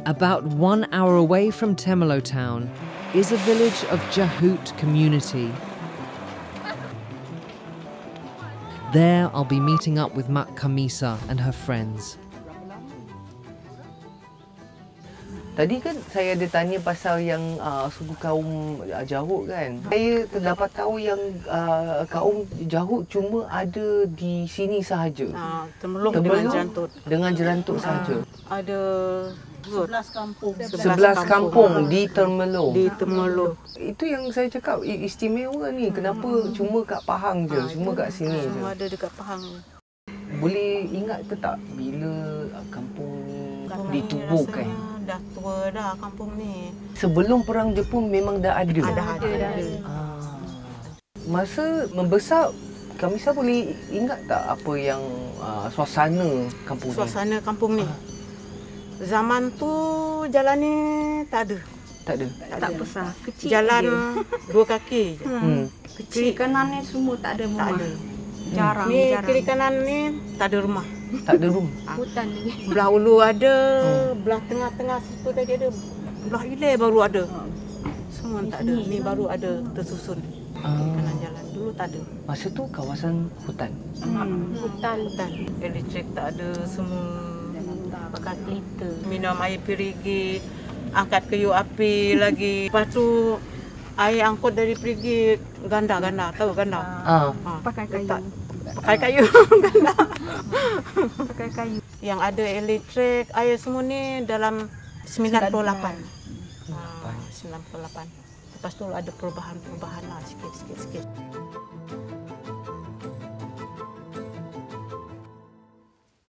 About 1 hour away from Temelo town is a village of Jahut community. There I'll be meeting up with Mak Kamisa and her friends. Tadi kan saya ada tanya pasal yang suku kaum Jahut kan. Saya terdapat tahu yang kaum Jahut cuma ada di sini sahaja. Temelung dengan Jerantut. Dengan Jerantut sahaja. Ada 11 kampung. 11 kampung di Temelung. Di Temelung. Itu yang saya cakap istimewa ni. Kenapa cuma kat Pahang je, cuma kat sini je. Cuma ada dekat Pahang. Boleh ingat ke tak bila kampung ni ditubuhkan? Dah tua dah kampung ni. Sebelum Perang Jepun memang dah ada? Ada. Masa membesar, Kamisa boleh ingat tak apa yang suasana kampung ni? Suasana kampung ni? Zaman tu jalan ni tak ada. Tak ada? Tak besar, kecil. Jalan dua kaki je. Kiri kanan ni semua tak ada rumah. Tak ada. Jarang. Ni kiri kanan ni tak ada rumah. Tak ada rumah? Hutan ni. Belah ulu ada, belah tengah-tengah situ tadi ada. Belah hilir baru ada. Semua tak ada. Ni baru ada tersusun. Kanan jalan. Dulu tak ada. Masa tu kawasan hutan? Hutan. Elektrik tak ada, semua pakai kereta. Minum air perigi, angkat kayu api lagi. Lepas tu air angkut dari perigi ganda. Tahu ganda? Pakai kayu. Pakai kayu. Ganda. Pakai kayu. Yang ada elektrik, air semua ni dalam 98. 98. Lepas tu ada perubahan lah sikit.